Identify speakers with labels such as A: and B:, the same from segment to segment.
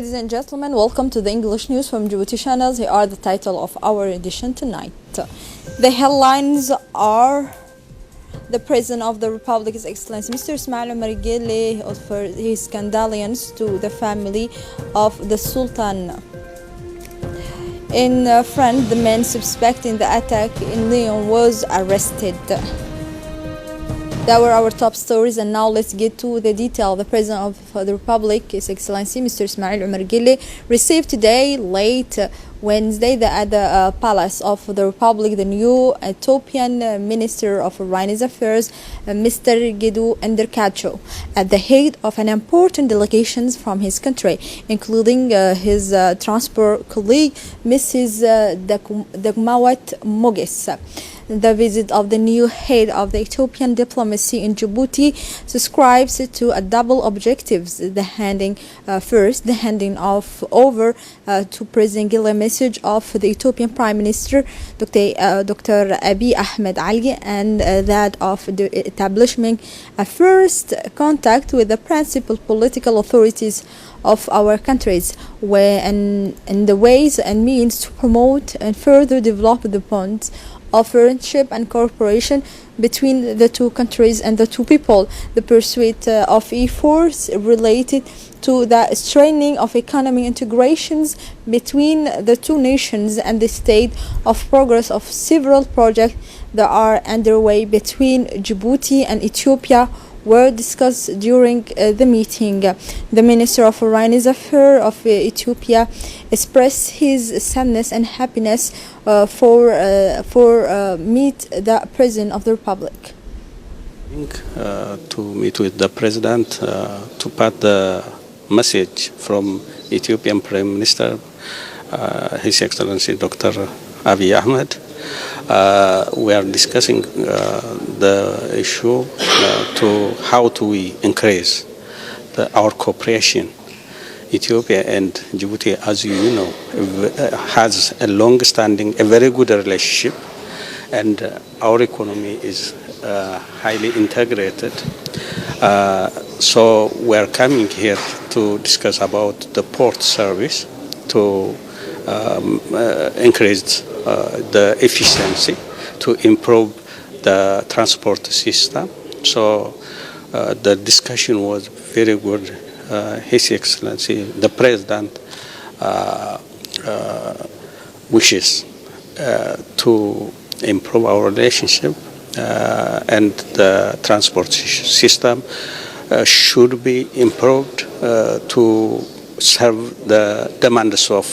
A: Ladies and gentlemen, welcome to the English news from Djibouti channels. Here are the title of our edition tonight. The headlines are: the President of the Republic, His Excellency Mr. Ismail Omar Guelleh, offered his condolences to the family of the Sultan. In France, the man suspecting the attack in Lyon was arrested. That were our top stories, and now let's get to the detail. The President of the Republic, His Excellency Mr. Ismail Omar Guelleh, received today, late Wednesday, at the Palace of the Republic, the new Ethiopian Minister of Foreign Affairs, Mr. Gedu Enderkacho, at the head of an important delegation from his country, including his transport colleague, Mrs. Dagmawat Mogis. The visit of the new head of the Ethiopian diplomacy in Djibouti subscribes to a double objectives: the handing over to President Guelleh message of the Ethiopian Prime Minister Dr. Abiy Ahmed Ali, and that of the establishment a first contact with the principal political authorities of our countries, and the ways and means to promote and further develop the bonds of friendship and cooperation between the two countries and the two people. The pursuit of efforts related to the strengthening of economic integrations between the two nations, and the state of progress of several projects that are underway between Djibouti and Ethiopia were discussed during the meeting. The Minister of Foreign Affairs of Ethiopia expressed his sadness and happiness for meet the President of the Republic.
B: To meet with the President to pass the message from Ethiopian Prime Minister, His Excellency Dr. Abiy Ahmed. We are discussing the issue to how do we increase our cooperation. Ethiopia and Djibouti, as you know, has a long-standing, a very good relationship, and our economy is highly integrated. So we are coming here to discuss about the port service to increase the efficiency, to improve the transport system. So the discussion was very good. His Excellency, the President, wishes to improve our relationship, and the transport system should be improved to serve the demands of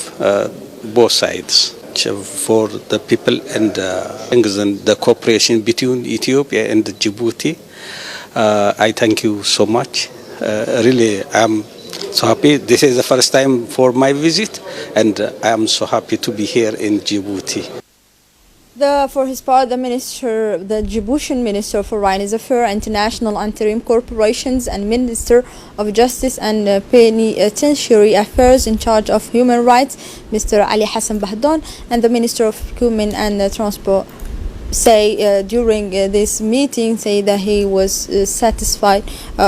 B: both sides. For the people and the cooperation between Ethiopia and Djibouti, I thank you so much. Really, I'm so happy. This is the first time for my visit, and I am so happy to be here in Djibouti.
A: For his part, the Djiboutian Minister of Foreign Affairs, International Interim Corporations, and Minister of Justice and Penitentiary Affairs in charge of human rights, Mr. Ali Hassan Bahdon, and the Minister of Procurement and Transport say during this meeting that he was satisfied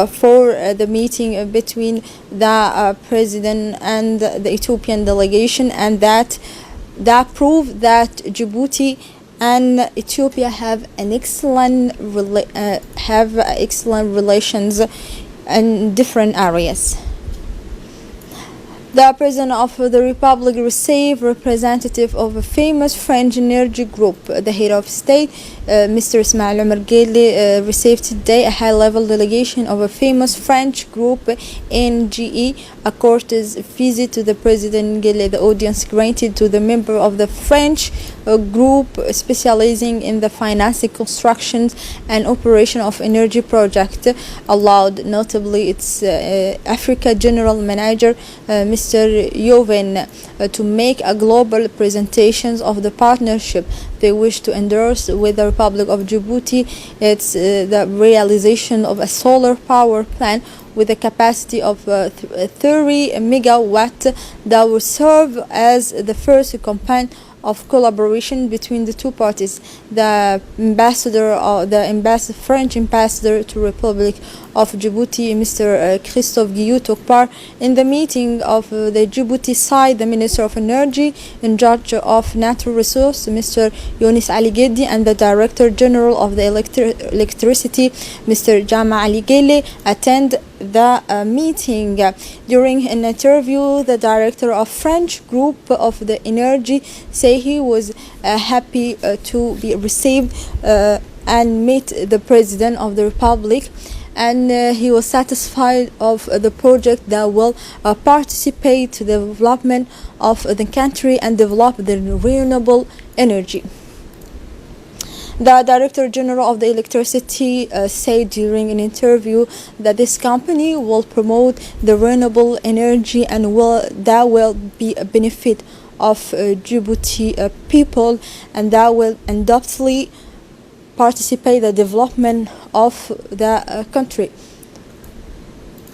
A: for the meeting between the President and the Ethiopian delegation, and that proved that Djibouti and Ethiopia have excellent relations in different areas. The President of the Republic received representative of a famous French energy group. The head of state, Mr. Ismail Omar Guelleh, received today a high-level delegation of a famous French group, NGE. A courteous visit to the President Guelleh, the audience granted to the member of the French group specializing in the financing, construction, and operation of energy project, allowed notably its Africa General Manager, Mr. Joven, to make a global presentations of the partnership they wish to endorse with the Republic of Djibouti. It's the realization of a solar power plant with a capacity of 30 megawatt that will serve as the first component of collaboration between the two parties. The French ambassador to Republic of Djibouti, Mr. Christophe Guillou, took part in the meeting of the Djibouti side. The Minister of Energy in charge of natural resources, Mr. Younis Ali Geddi, and the Director General of the Electricity, Mr. Jama Ali Gele, attend the meeting. During an interview, the director of French group of the energy say he was happy to be received and meet the President of the Republic, and he was satisfied of the project that will participate to the development of the country and develop the renewable energy. The Director General of the Electricity said during an interview that this company will promote the renewable energy and that will be a benefit of Djibouti people, and that will undoubtedly participate the development of the country.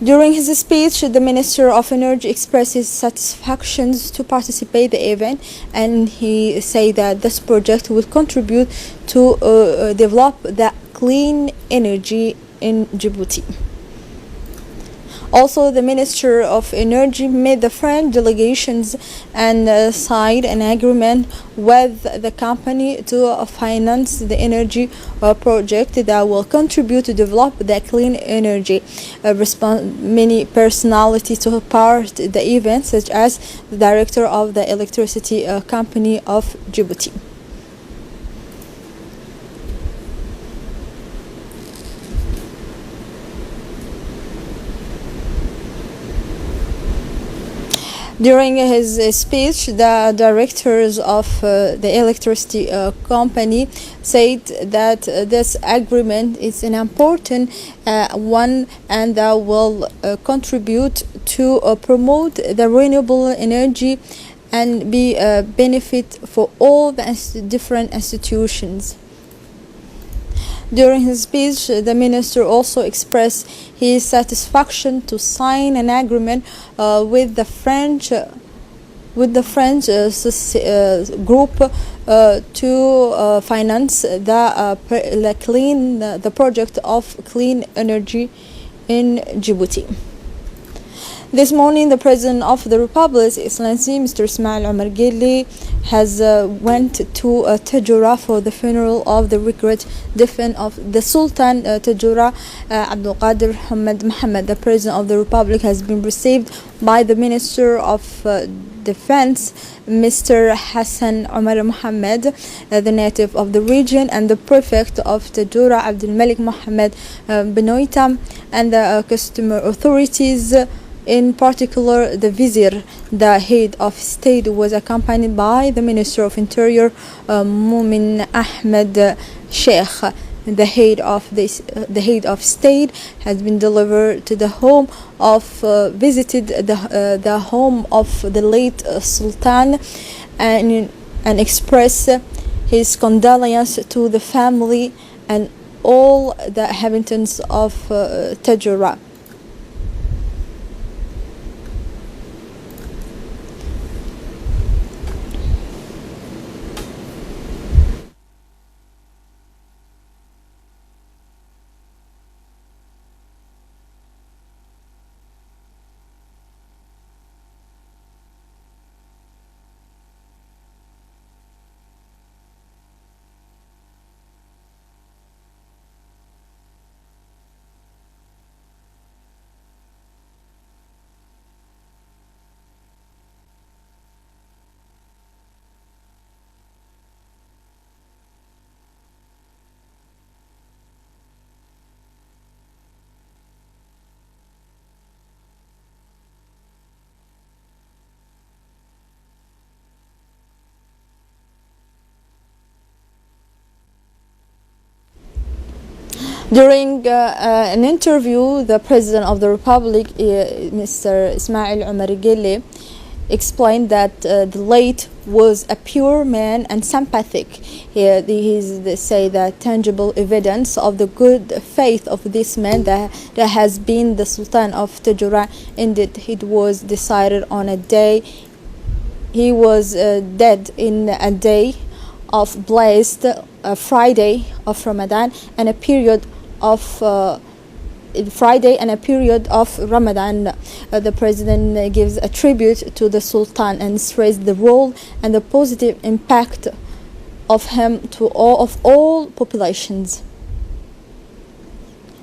A: During his speech, the Minister of Energy expressed his satisfactions to participate in the event, and he said that this project will contribute to develop the clean energy in Djibouti. Also, the Minister of Energy met the French delegations and signed an agreement with the company to finance the energy project that will contribute to develop the clean energy. Many personalities took part in the event, such as the Director of the Electricity Company of Djibouti. During his speech, the directors of the electricity company said that this agreement is an important one, and that will contribute to promote the renewable energy and be a benefit for all the different institutions. During his speech, the minister also expressed his satisfaction to sign an agreement with the French group to finance the project of clean energy in Djibouti. This morning, the President of the Republic, His Excellency Mr. Ismail Omar Guelleh, has went to Tajura for the funeral of the regret death of the Sultan Tajura Abdul Qadir Mohammed. The President of the Republic has been received by the Minister of Defense, Mr. Hassan Omar Mohammed, the native of the region, and the Prefect of Tajura Abdul Malik Mohammed Benoitam, and the customer authorities. In particular, the Vizier, the head of state, was accompanied by the Minister of Interior, Mumin Ahmed Sheikh. The head of state has been delivered to the home of visited the home of the late Sultan, and express his condolence to the family and all the inhabitants of Tajura. During an interview, the President of the Republic, Mr. Ismail Omar Guelleh, explained that the late was a pure man and sympathetic. They say that tangible evidence of the good faith of this man that has been the Sultan of Tajura. Indeed, it was decided on a day he was dead in a day of blessed Friday of Ramadan and a period of Friday and a period of Ramadan. The president gives a tribute to the Sultan and stressed the role and the positive impact of him to all populations.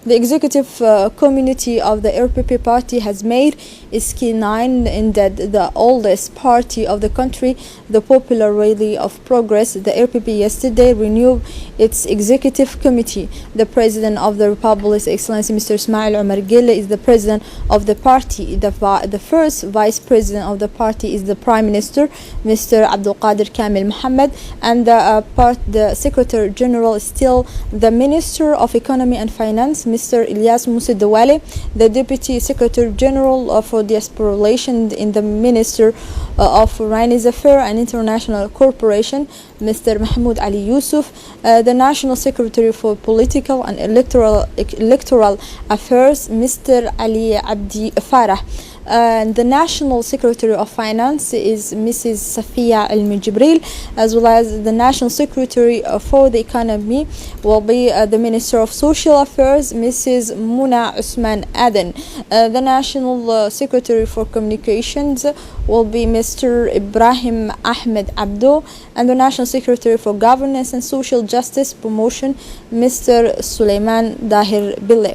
A: The executive community of the RPP party has made its K9 in that the oldest party of the country, the Popular Rally of Progress. The RPP yesterday renewed its executive committee. The president of the Republic, His Excellency Mr. Ismail Omar Guelleh, is the president of the party. The first vice president of the party is the Prime Minister, Mr. Abdul Qadir Kamil Mohammed, and the Secretary General is still the Minister of Economy and Finance, Mr. Ilyas Moussa Dawale, the Deputy Secretary General for Diaspora Relations in the Minister of Foreign Affairs and International Cooperation, Mr. Mahmoud Ali Yusuf, the National Secretary for Political and Electoral Affairs, Mr. Ali Abdi Farah. The National Secretary of Finance is Mrs. Safia Al-Mijibril, as well as the National Secretary for the Economy will be the Minister of Social Affairs, Mrs. Muna Usman Aden. The National Secretary for Communications will be Mr. Ibrahim Ahmed Abdo, and the National Secretary for Governance and Social Justice Promotion, Mr. Suleiman Dahir Bille.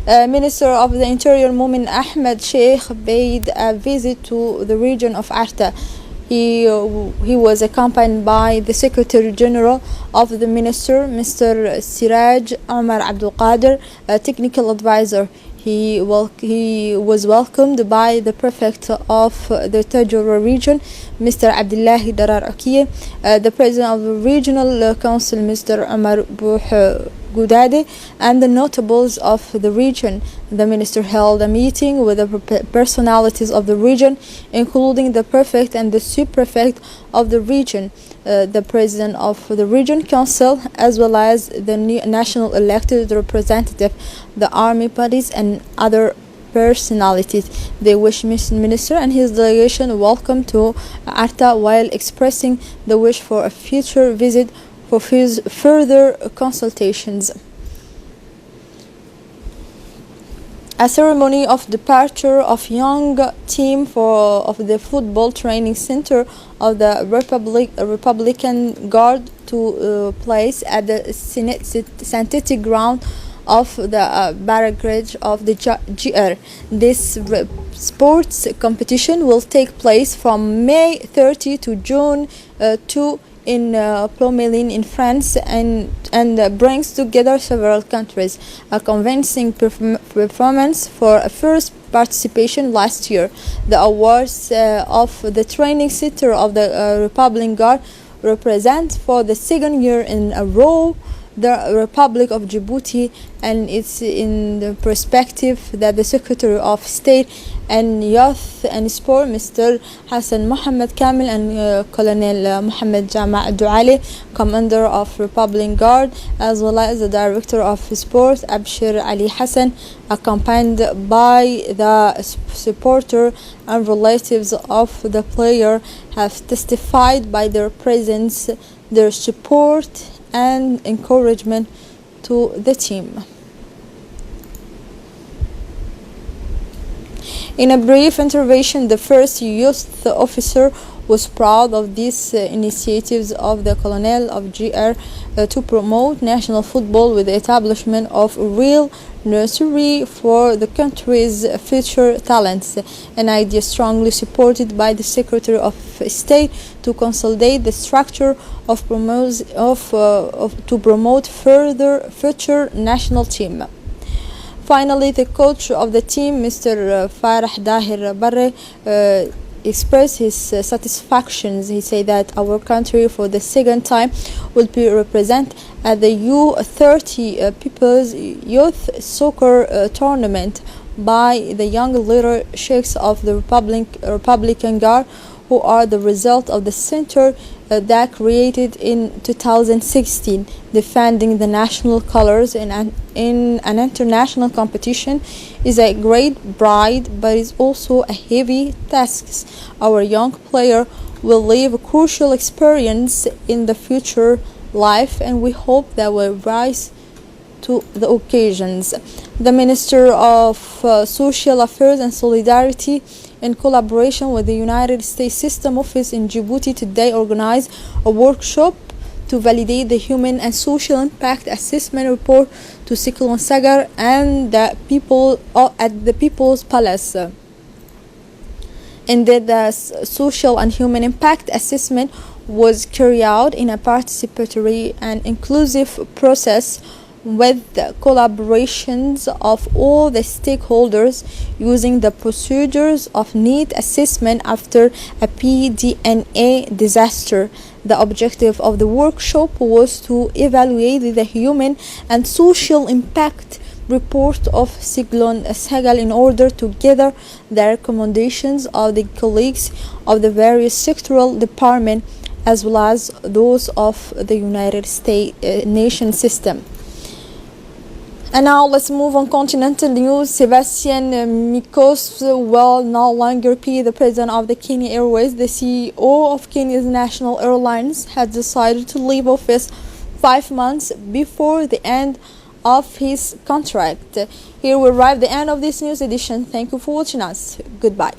A: Minister of the Interior Mumin Ahmed Sheikh paid a visit to the region of Arta. He was accompanied by the Secretary General of the Minister, Mr. Siraj Omar Abdul Qadir, a technical advisor. He was welcomed by the Prefect of the Tajura region, Mr. Abdullahi Darar Akiye, the President of the Regional Council, Mr. Omar Bouh Gudade, and the notables of the region. The minister held a meeting with the personalities of the region, including the prefect and the sub-prefect of the region, the president of the region council, as well as the national elected representative, the army bodies, and other personalities. They wish Minister and his delegation welcome to Arta, while expressing the wish for a future visit for further consultations. A ceremony of departure of young team of the football training center of the Republican Guard to place at the synthetic ground of the barrage of the GR. This sports competition will take place from May 30 to June 2 in Plomelin in France, and brings together several countries. A convincing performance for a first participation last year. The awards of the training center of the Republican Guard represent for the second year in a row the Republic of Djibouti, and it's in the perspective that the Secretary of State and Youth and Sport, Mr. Hassan Mohammed Kamil, and Colonel Mohammed Jama' Duali, Commander of Republican Guard, as well as the Director of Sport, Abshir Ali Hassan, accompanied by the supporter and relatives of the player, have testified by their presence, their support and encouragement to the team. In a brief intervention, the first youth officer was proud of these initiatives of the Colonel of GR to promote national football with the establishment of a real nursery for the country's future talents, an idea strongly supported by the Secretary of State to consolidate the structure to promote further future national team. Finally, the coach of the team, Mr. Farah Dahir Barre, expressed his satisfactions. He said that our country for the second time will be represented at the U30 People's Youth Soccer Tournament by the young little sheikhs of the Republican Guard, who are the result of the center that created in 2016, defending the national colors in an international competition is a great pride, but is also a heavy task. Our young player will leave a crucial experience in the future life, and we hope that will rise to the occasions. The Minister of Social Affairs and Solidarity, in collaboration with the United States System Office in Djibouti, today organized a workshop to validate the human and social impact assessment report to Cyclone Sagar and the people at the People's Palace. Indeed, the social and human impact assessment was carried out in a participatory and inclusive process with the collaborations of all the stakeholders using the procedures of need assessment after a PDNA disaster. The objective of the workshop was to evaluate the human and social impact report of Cyclone Sagal in order to gather the recommendations of the colleagues of the various sectoral departments as well as those of the United States nation system. And now let's move on continental news. Sebastian Mikos will no longer be the president of the Kenya Airways. The CEO of Kenya's national airlines has decided to leave office 5 months before the end of his contract. Here we arrive at the end of this news edition. Thank you for watching us. Goodbye.